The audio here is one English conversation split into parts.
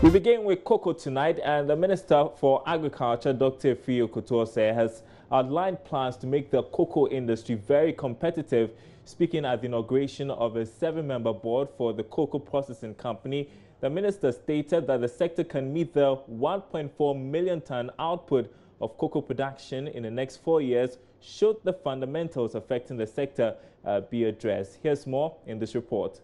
We begin with cocoa tonight, and the Minister for Agriculture, Dr. Efeyi Okotose, has outlined plans to make the cocoa industry very competitive. Speaking at the inauguration of a 7-member board for the cocoa processing company, the minister stated that the sector can meet the 1.4 million ton output of cocoa production in the next 4 years should the fundamentals affecting the sector be addressed. Here's more in this report.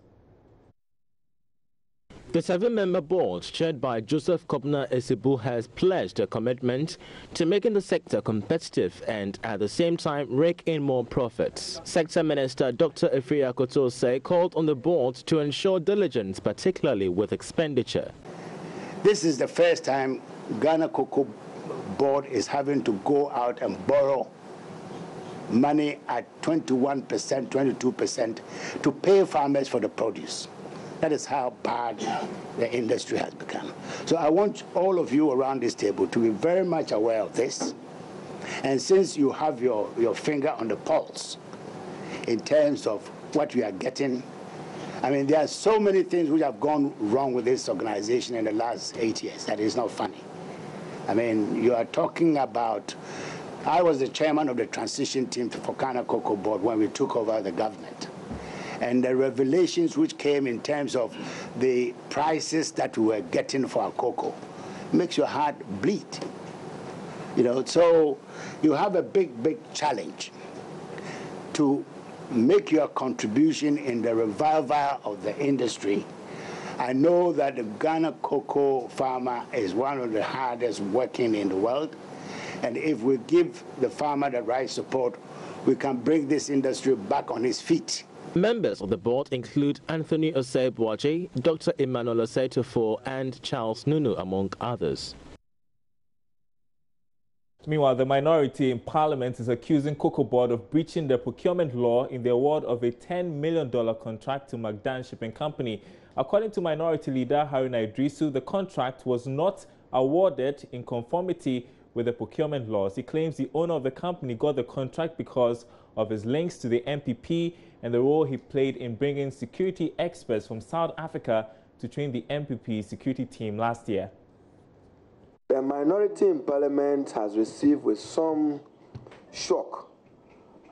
The 7-member board, chaired by Joseph Kobna Esibu, has pledged a commitment to making the sector competitive and at the same time rake in more profits. Sector Minister Dr. Efeyi Okotose called on the board to ensure diligence, particularly with expenditure. This is the first time Ghana Cocoa Board is having to go out and borrow money at 21%, 22% to pay farmers for the produce. That is how bad the industry has become. So I want all of you around this table to be very much aware of this. And since you have your finger on the pulse in terms of what we are getting, I mean, there are so many things which have gone wrong with this organization in the last 8 years that is not funny. I mean, you are talking about, I was the chairman of the transition team for Ghana Cocoa Board when we took over the government. And the revelations which came in terms of the prices that we were getting for our cocoa makes your heart bleed. You know, so you have a big challenge to make your contribution in the revival of the industry. I know that the Ghana cocoa farmer is one of the hardest working in the world. And if we give the farmer the right support, we can bring this industry back on its feet. Members of the board include Anthony Osei-Boache, Dr. Emmanuel Osei-Tufo, and Charles Nunu, among others. Meanwhile, the minority in Parliament is accusing Cocoa Board of breaching the procurement law in the award of a $10 million contract to Magdan Shipping Company. According to Minority Leader Haruna Idrisu, the contract was not awarded in conformity with the procurement laws. He claims the owner of the company got the contract because of his links to the MPP and the role he played in bringing security experts from South Africa to train the MPP security team last year. The minority in Parliament has received with some shock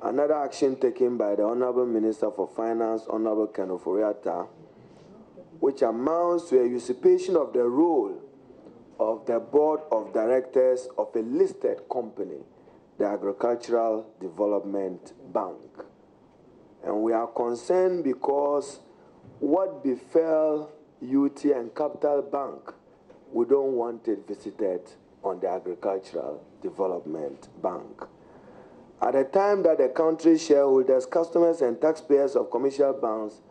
another action taken by the Honourable Minister for Finance, Honourable Ken Ofori-Atta, which amounts to a usurpation of the role of the board of directors of a listed company, the Agricultural Development Bank. And we are concerned because what befell UT and Capital Bank, we don't want it visited on the Agricultural Development Bank. At a time that the country's shareholders, customers, and taxpayers of commercial banks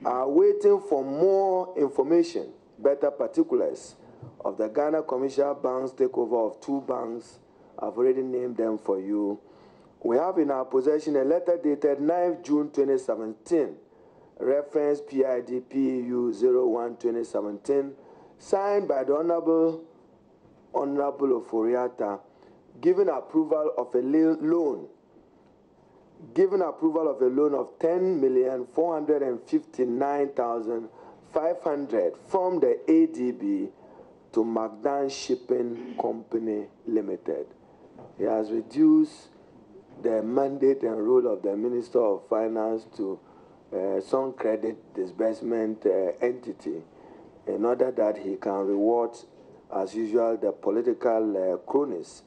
are waiting for more information, better particulars, of the Ghana Commercial Bank's takeover of 2 banks, I've already named them for you. We have in our possession a letter dated 9th June 2017, reference PIDPU 01-2017, signed by the Honourable Ofori-Atta, giving approval of a loan of 10,459,500 from the ADB to Magdan Shipping Company Limited. He has reduced the mandate and role of the Minister of Finance to some credit disbursement entity in order that he can reward, as usual, the political cronies.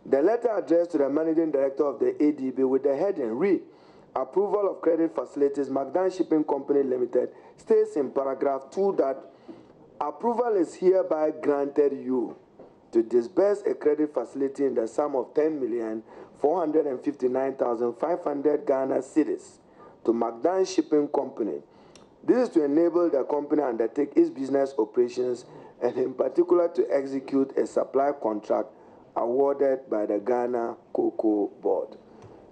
The letter addressed to the Managing Director of the ADB with the heading, read, Approval of Credit Facilities, Magdan Shipping Company Limited, states in paragraph 2 that approval is hereby granted you to disburse a credit facility in the sum of 10,459,500 Ghana cedis to Magdan Shipping Company. This is to enable the company undertake its business operations and in particular to execute a supply contract awarded by the Ghana Cocoa Board.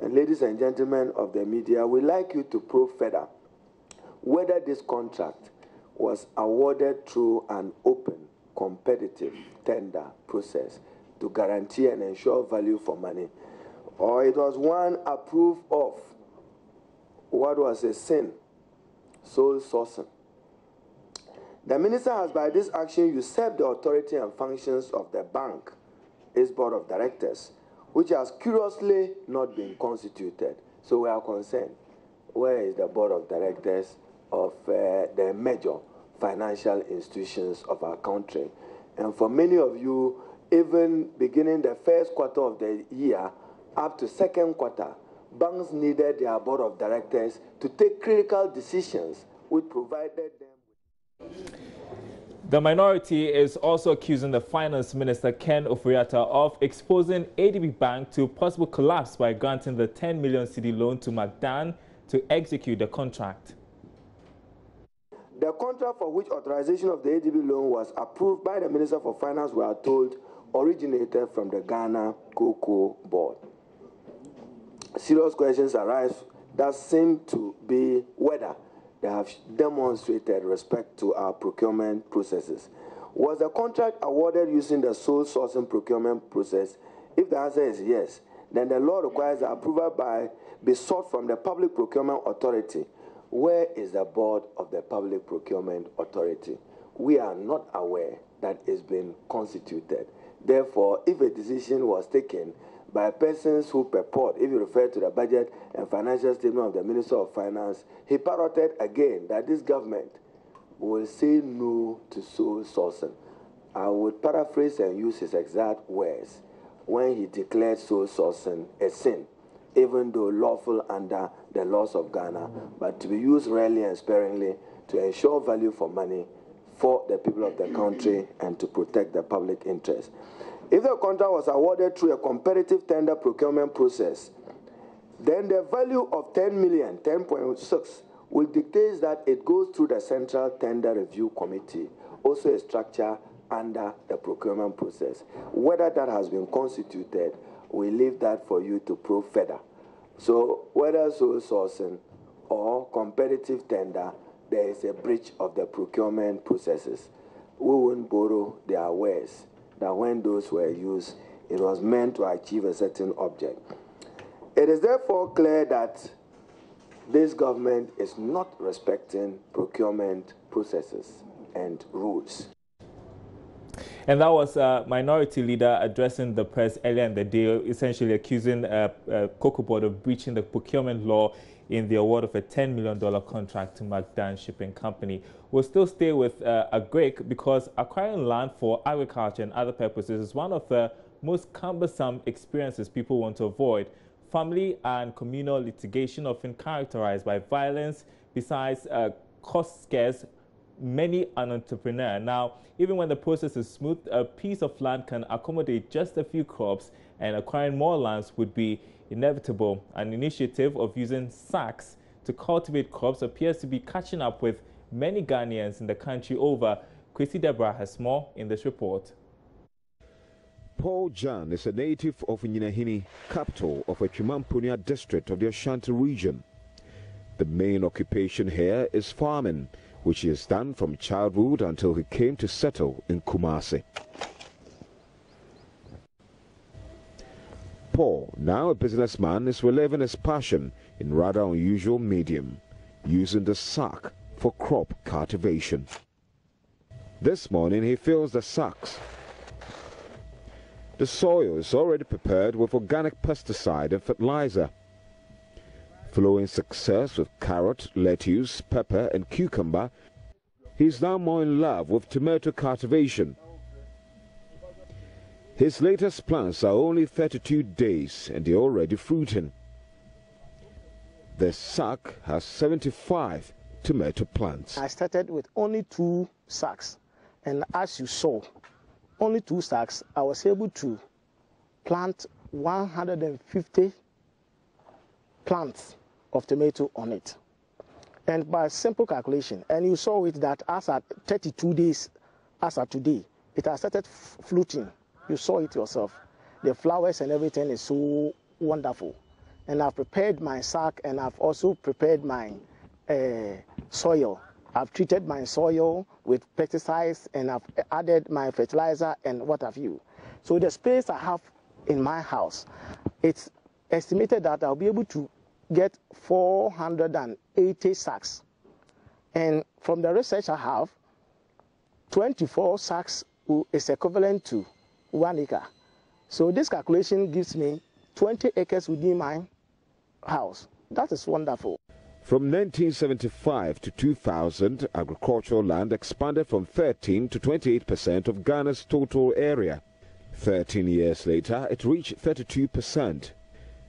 And ladies and gentlemen of the media, we'd like you to probe further whether this contract was awarded through an open, competitive tender process to guarantee and ensure value for money, or it was one approved of what was a sin, sole sourcing. The minister has by this action usurped the authority and functions of the bank, its board of directors, which has curiously not been constituted. So we are concerned. Where is the board of directors of the major financial institutions of our country? And for many of you, even beginning the first quarter of the year up to second quarter, banks needed their board of directors to take critical decisions which provided them. The minority is also accusing the Finance Minister Ken Ofori-Atta of exposing ADB Bank to possible collapse by granting the 10 million cedi loan to McDan to execute the contract. The contract for which authorization of the ADB loan was approved by the Minister for Finance, we are told, originated from the Ghana Cocoa Board. Serious questions arise that seem to be whether they have demonstrated respect to our procurement processes. Was the contract awarded using the sole sourcing procurement process? If the answer is yes, then the law requires the approval be sought from the Public Procurement Authority. Where is the board of the Public Procurement Authority? We are not aware that it's been constituted. Therefore, if a decision was taken by persons who purport, if you refer to the budget and financial statement of the Minister of Finance, he parroted again that this government will say no to sole sourcing. I would paraphrase and use his exact words when he declared sole sourcing a sin, even though lawful under the laws of Ghana, but to be used rarely and sparingly to ensure value for money for the people of the country and to protect the public interest. If the contract was awarded through a competitive tender procurement process, then the value of 10 million, 10.6, will dictate that it goes through the Central Tender Review Committee, also a structure under the procurement process. Whether that has been constituted, we leave that for you to probe further. So whether sole sourcing or competitive tender, there is a breach of the procurement processes. We won't borrow their words that when those were used, it was meant to achieve a certain object. It is therefore clear that this government is not respecting procurement processes and rules. And that was a minority leader addressing the press earlier in the day, essentially accusing Cocoa Board of breaching the procurement law in the award of a $10 million contract to McDan Shipping Company. We'll still stay with Agric because acquiring land for agriculture and other purposes is one of the most cumbersome experiences people want to avoid. Family and communal litigation often characterized by violence, besides cost scarce, many an entrepreneur. Now, even when the process is smooth, a piece of land can accommodate just a few crops, and acquiring more lands would be inevitable. An initiative of using sacks to cultivate crops appears to be catching up with many Ghanaians in the country over. Kwesi Deborah has more in this report. Paul Jan is a native of Nyinahini, capital of a Chimampunia district of the Ashanti region. The main occupation here is farming, which he has done from childhood until he came to settle in Kumasi. Paul, now a businessman, is reliving his passion in rather unusual medium, using the sack for crop cultivation. This morning he fills the sacks. The soil is already prepared with organic pesticide and fertilizer. Following success with carrot, lettuce, pepper and cucumber, he is now more in love with tomato cultivation. His latest plants are only 32 days and they're already fruiting. The sack has 75 tomato plants. I started with only 2 sacks, and as you saw, only 2 sacks, I was able to plant 150 plants of tomato on it. And by simple calculation, and you saw it that as at 32 days, as at today, it has started floating. You saw it yourself. The flowers and everything is so wonderful. And I've prepared my sack, and I've also prepared my soil. I've treated my soil with pesticides, and I've added my fertilizer and what have you. So the space I have in my house, it's estimated that I'll be able to get 480 sacks. And from the research I have, 24 sacks is equivalent to 1 acre. So this calculation gives me 20 acres within my house. That is wonderful. From 1975 to 2000, agricultural land expanded from 13 to 28% of Ghana's total area. 13 years later, it reached 32%.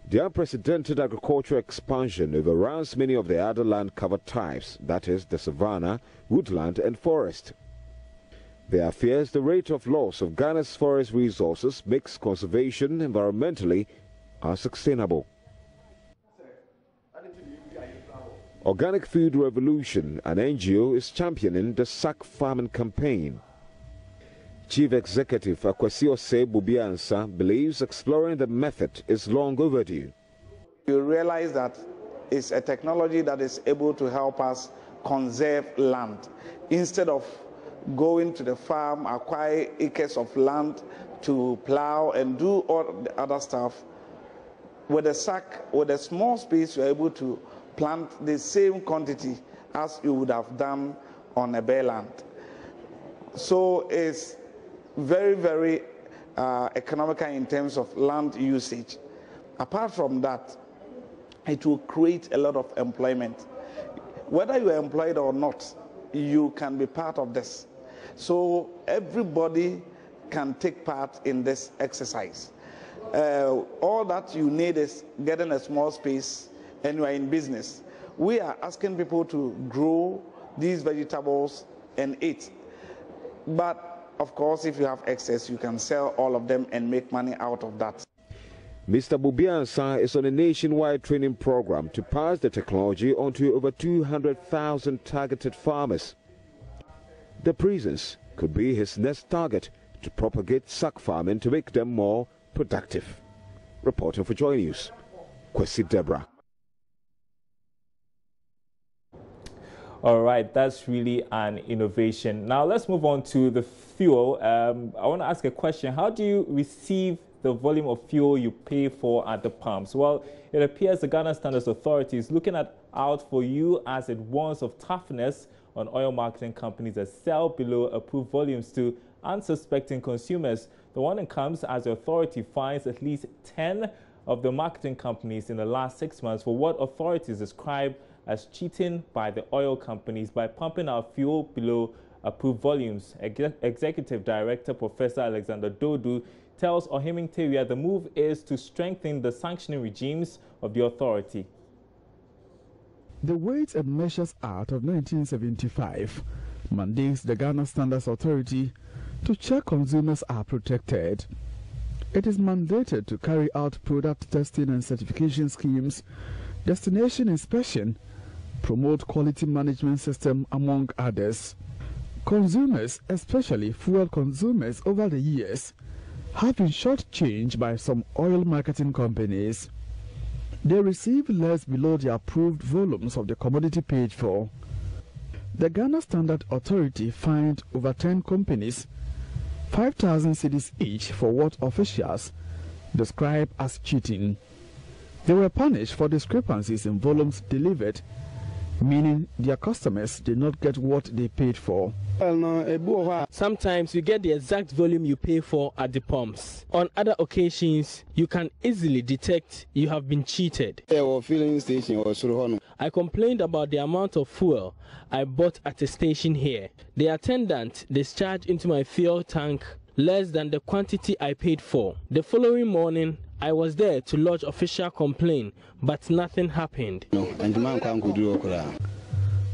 The unprecedented agricultural expansion overruns many of the other land-covered types, that is, the savanna, woodland and forest. There are fears the rate of loss of Ghana's forest resources makes conservation environmentally unsustainable. Organic Food Revolution, an NGO, is championing the sack farming campaign. Chief Executive Akwasi Bubiansa believes exploring the method is long overdue. You realize that it's a technology that is able to help us conserve land. Instead of going to the farm, acquire acres of land to plow and do all the other stuff, with a sack, with a small space, you're able to plant the same quantity as you would have done on a bare land. So it's very, very economical in terms of land usage. Apart from that, it will create a lot of employment. Whether you are employed or not, you can be part of this. So everybody can take part in this exercise. All that you need is getting a small space and you are in business. We are asking people to grow these vegetables and eat. But of course, if you have excess, you can sell all of them and make money out of that. Mr. Bubiansa is on a nationwide training program to pass the technology onto over 200,000 targeted farmers. The prisons could be his next target to propagate sack farming to make them more productive. Reporting for JoyNews, Kwesi Deborah. All right, that's really an innovation. Now let's move on to the fuel. I want to ask a question. How do you receive the volume of fuel you pay for at the pumps? Well, it appears the Ghana Standards Authority is looking out for you as it warns of toughness on oil marketing companies that sell below approved volumes to unsuspecting consumers. The warning comes as the authority finds at least 10 of the marketing companies in the last 6 months for what authorities describe as cheating by the oil companies by pumping out fuel below approved volumes. Executive Director Professor Alexander Dodu tells Ohiming Tewia the move is to strengthen the sanctioning regimes of the authority. The Weights and Measures Act of 1975 mandates the Ghana Standards Authority to check consumers are protected. It is mandated to carry out product testing and certification schemes, destination inspection, promote quality management system, among others. Consumers, especially fuel consumers over the years, have been shortchanged by some oil marketing companies. They receive less below the approved volumes of the commodity paid for. The Ghana Standard Authority fined over 10 companies 5,000 cedis each for what officials describe as cheating. They were punished for discrepancies in volumes delivered, meaning their customers did not get what they paid for. Sometimes you get the exact volume you pay for at the pumps. On other occasions, you can easily detect you have been cheated. I complained about the amount of fuel I bought at a station here. The attendant discharged into my fuel tank less than the quantity I paid for. The following morning, I was there to lodge official complaint, but nothing happened.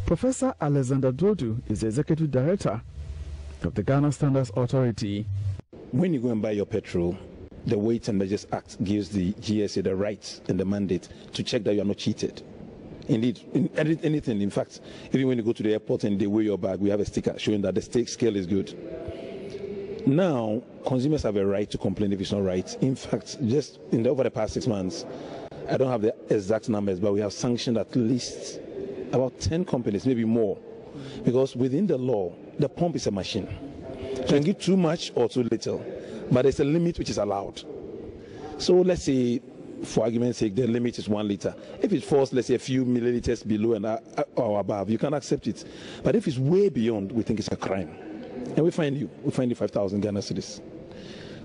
Professor Alexander Dodu is the Executive Director of the Ghana Standards Authority. When you go and buy your petrol, the Weights and Measures Act gives the GSA the right and the mandate to check that you are not cheated. Indeed, in anything, in fact, even when you go to the airport and they weigh your bag, we have a sticker showing that the scale is good. Now, consumers have a right to complain if it's not right. In fact, just over the past 6 months, I don't have the exact numbers, but we have sanctioned at least about 10 companies, maybe more, because within the law, the pump is a machine. You can give too much or too little, but there's a limit which is allowed. So let's say, for argument's sake, the limit is 1 liter. If it falls, let's say, a few milliliters below and or above, you can accept it. But if it's way beyond, we think it's a crime. and we find you 5,000 Ghana cedis.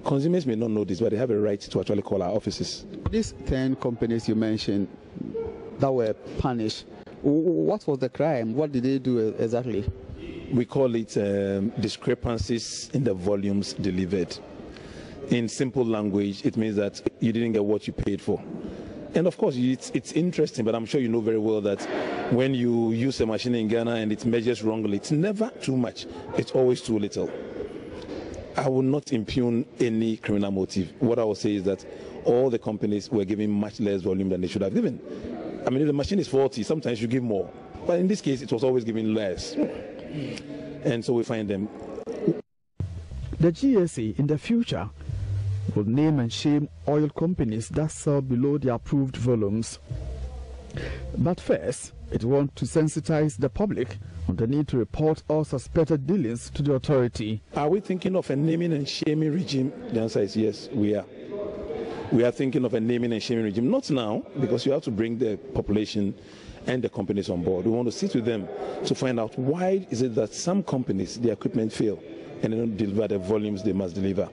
Consumers may not know this, but they have a right to actually call our offices. These 10 companies you mentioned that were punished, what was the crime? What did they do exactly? We call it discrepancies in the volumes delivered. In simple language, it means that you didn't get what you paid for. And of course, it's interesting, but I'm sure you know very well that when you use a machine in Ghana and it measures wrongly, it's never too much. It's always too little. I will not impugn any criminal motive. What I will say is that all the companies were giving much less volume than they should have given. I mean, if the machine is faulty, sometimes you give more. But in this case, it was always giving less. And so we find them. The GSA in the future will name and shame oil companies that sell below the approved volumes. But first, it wants to sensitize the public on the need to report all suspected dealings to the authority. Are we thinking of a naming and shaming regime? The answer is yes, we are. We are thinking of a naming and shaming regime. Not now, because you have to bring the population and the companies on board. We want to sit with them to find out why is it that some companies, their equipment fail and they don't deliver the volumes they must deliver.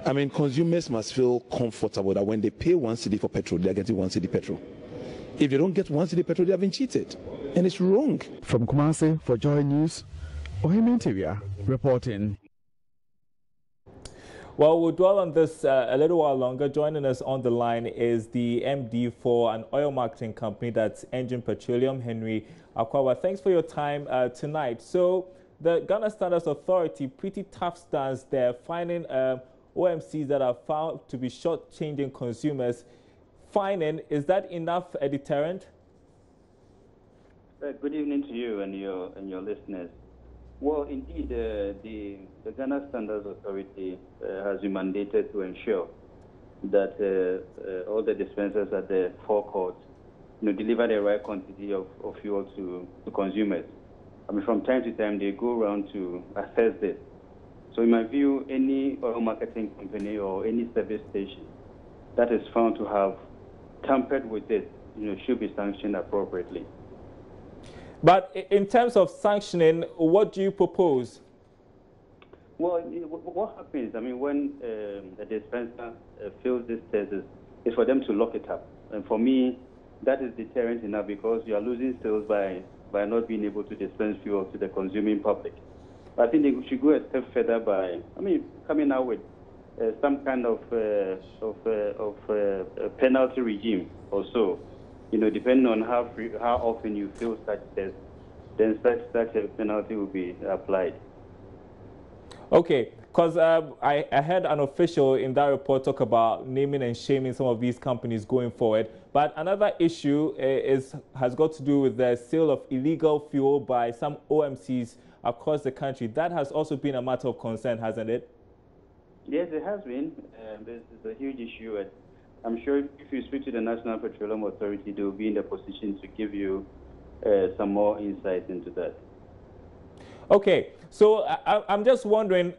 I mean, consumers must feel comfortable that when they pay 1 cedi for petrol, they are getting 1 cedi petrol. If they don't get 1 cedi petrol, they have been cheated. And it's wrong. From Kumasi for Joy News, Ohimentivia reporting. Well, we'll dwell on this a little while longer. Joining us on the line is the MD for an oil marketing company, that's Engine Petroleum, Henry Akwawa. Thanks for your time tonight. So the Ghana Standards Authority, pretty tough stance there, finding OMCs that are found to be short-changing consumers. Fining, is that enough a deterrent? Good evening to you and your listeners. Well, indeed, the Ghana Standards Authority has been mandated to ensure that all the dispensers at the forecourt deliver the right quantity of fuel to consumers. I mean, from time to time, they go around to assess this. So in my view, any oil marketing company or any service station that is found to have tampered with this, should be sanctioned appropriately. But in terms of sanctioning, what do you propose? Well, what happens, I mean, when a dispenser fails this test is for them to lock it up. And for me, that is deterrent enough because you are losing sales by not being able to dispense fuel to the consuming public. I think they should go a step further by, coming out with some kind of penalty regime or so. Depending on how often you fail such tests, then such a penalty will be applied. Okay, because I heard an official in that report talk about naming and shaming some of these companies going forward. But another issue has got to do with the sale of illegal fuel by some OMCs across the country. That has also been a matter of concern, hasn't it? Yes, it has been. This is a huge issue. I'm sure if you speak to the National Petroleum Authority, they will be in the position to give you some more insight into that. Okay, so I'm just wondering,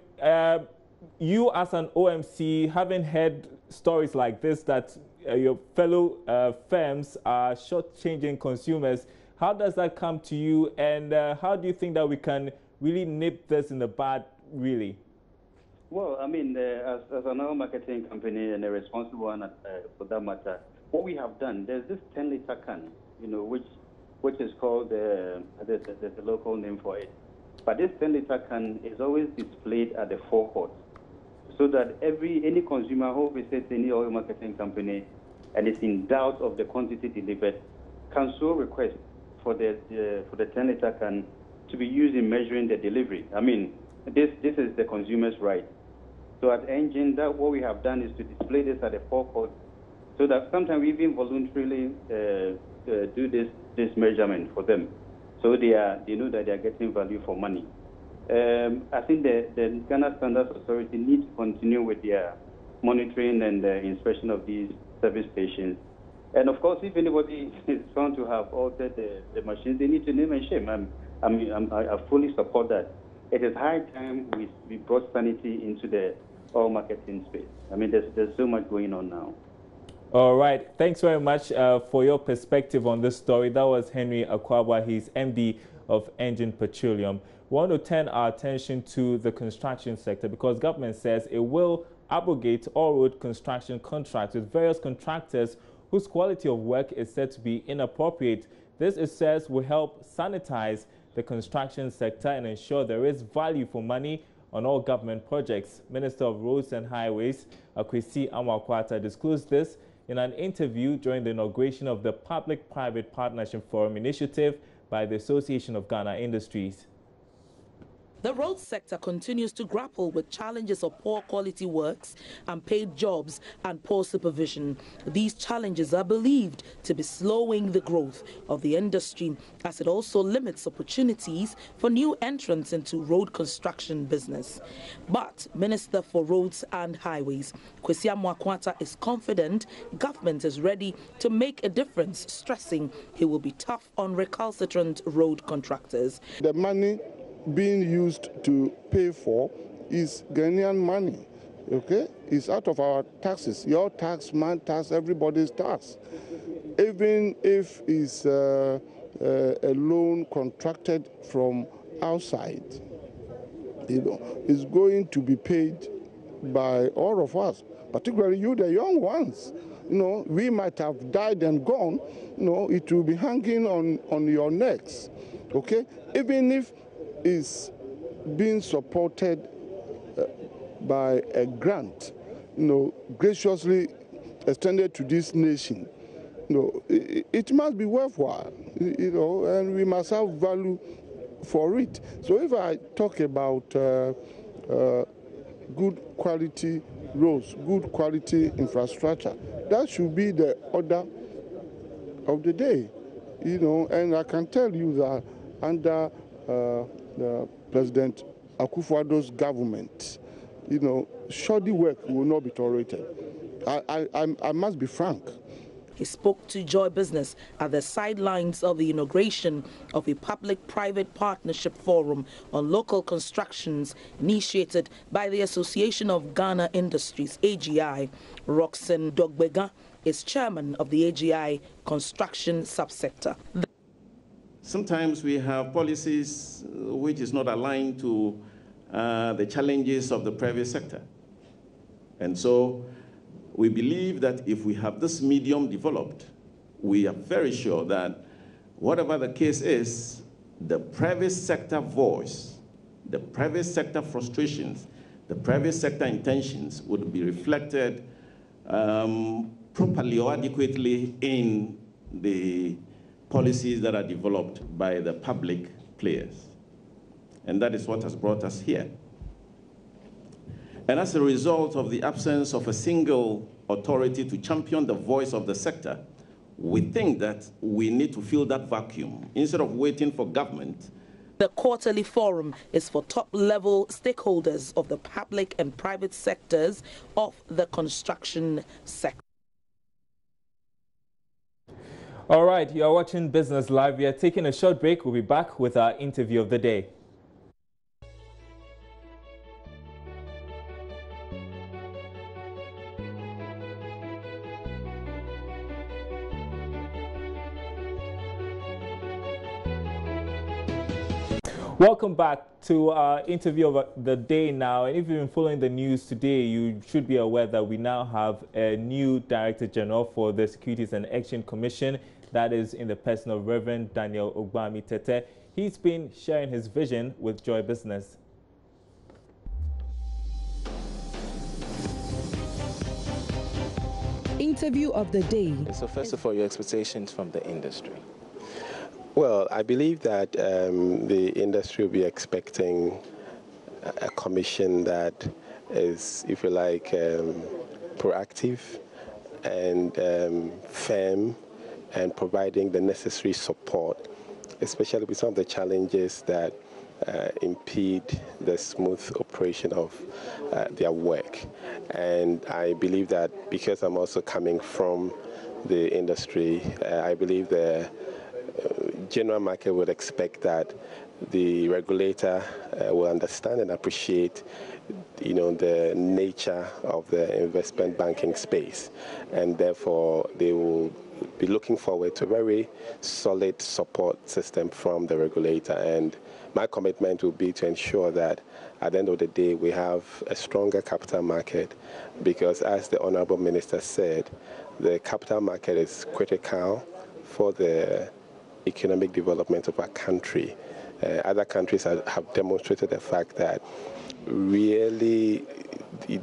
you as an OMC, having heard stories like this, that your fellow firms are short-changing consumers, how does that come to you, and how do you think that we can really nip this in the bud, really? Well, I mean, as an oil marketing company and a responsible one for that matter, what we have done, there's this 10-liter can, which is called, there's a local name for it. But this 10-liter can is always displayed at the forecourt, so that any consumer who visits any oil marketing company and is in doubt of the quantity delivered can so request for the 10-liter can to be used in measuring the delivery. I mean, this is the consumer's right. So at Engine, what we have done is to display this at the forecourt, so that sometimes we even voluntarily do this measurement for them, so they know that they are getting value for money. I think the Ghana Standards Authority needs to continue with their monitoring and inspection of these service stations. And of course, if anybody is found to have altered the machines, they need to name and shame. I fully support that. It is high time we brought sanity into the oil marketing space. I mean, there's so much going on now. All right. Thanks very much for your perspective on this story. That was Henry Akwawa. He's MD of Engine Petroleum. We want to turn our attention to the construction sector because government says it will abrogate all road construction contracts with various contractors whose quality of work is said to be inappropriate. This, it says, will help sanitize the construction sector and ensure there is value for money on all government projects. Minister of Roads and Highways, Kwesi Amoakwata, disclosed this in an interview during the inauguration of the Public-Private Partnership Forum initiative by the Association of Ghana Industries. The road sector continues to grapple with challenges of poor quality works, unpaid jobs and poor supervision. These challenges are believed to be slowing the growth of the industry, as it also limits opportunities for new entrants into road construction business. But Minister for Roads and Highways, Kwesi Amoakwata, is confident government is ready to make a difference, stressing he will be tough on recalcitrant road contractors. The money being used to pay for is Ghanaian money, okay? It's out of our taxes, your tax, my tax, everybody's tax. Even if it's a loan contracted from outside, it's going to be paid by all of us, particularly you, the young ones. We might have died and gone, it will be hanging on your necks, okay? Even if is being supported by a grant, graciously extended to this nation. It must be worthwhile, and we must have value for it. So if I talk about good quality roads, good quality infrastructure, that should be the order of the day, and I can tell you that under the President Akufo-Addo's government, shoddy work will not be tolerated. I must be frank. He spoke to Joy Business at the sidelines of the inauguration of a public-private partnership forum on local constructions initiated by the Association of Ghana Industries, AGI. Roxanne Dogbega is chairman of the AGI construction subsector. Sometimes we have policies which is not aligned to the challenges of the private sector. And so we believe that if we have this medium developed, we are very sure that whatever the case is, the private sector voice, the private sector frustrations, the private sector intentions would be reflected properly or adequately in the policies that are developed by the public players. And that is what has brought us here. And as a result of the absence of a single authority to champion the voice of the sector, we think that we need to fill that vacuum instead of waiting for government. The quarterly forum is for top-level stakeholders of the public and private sectors of the construction sector. All right, you are watching Business Live. We are taking a short break. We'll be back with our interview of the day. Welcome back to our interview of the day now. And if you've been following the news today, you should be aware that we now have a new Director General for the Securities and Exchange Commission. That is in the person of Reverend Daniel Ogbami Tete. He's been sharing his vision with Joy Business. Interview of the day. So first of all, your expectations from the industry. Well, I believe that the industry will be expecting a commission that is, if you like, proactive and firm and providing the necessary support, especially with some of the challenges that impede the smooth operation of their work. And I believe that because I'm also coming from the industry, I believe the general market would expect that the regulator will understand and appreciate, the nature of the investment banking space, and therefore they will be looking forward to a very solid support system from the regulator. And my commitment will be to ensure that at the end of the day we have a stronger capital market, because as the Honorable Minister said, the capital market is critical for the economic development of our country. Other countries have demonstrated the fact that really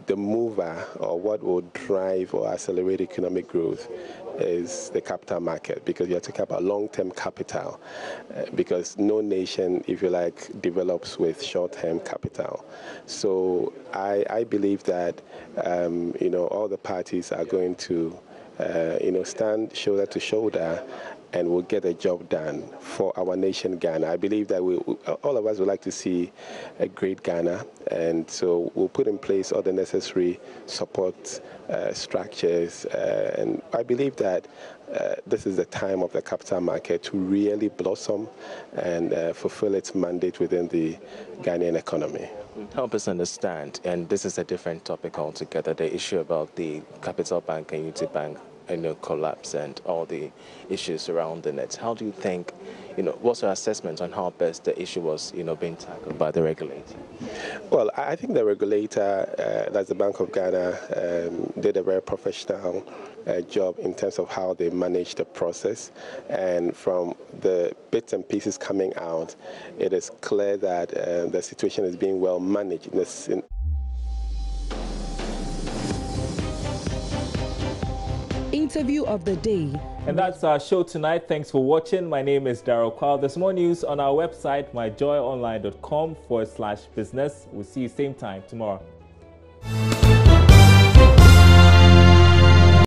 the mover, or what will drive or accelerate economic growth, is the capital market, because you have to talk about long-term capital, because no nation, if you like, develops with short-term capital. So I believe that all the parties are going to stand shoulder to shoulder, and we'll get a job done for our nation, Ghana. I believe that all of us would like to see a great Ghana, and so we'll put in place all the necessary support structures, and I believe that this is the time of the capital market to really blossom and fulfill its mandate within the Ghanaian economy. Help us understand, and this is a different topic altogether, the issue about the Capital Bank and Unity Bank collapse and all the issues surrounding it. How do you think, what's your assessment on how best the issue was, being tackled by the regulator? Well, I think the regulator, that's the Bank of Ghana, did a very professional job in terms of how they managed the process. And from the bits and pieces coming out, it is clear that the situation is being well managed. Interview of the day. And that's our show tonight. Thanks for watching. My name is Darryl Kwao. There's more news on our website, myjoyonline.com/business. We'll see you same time tomorrow.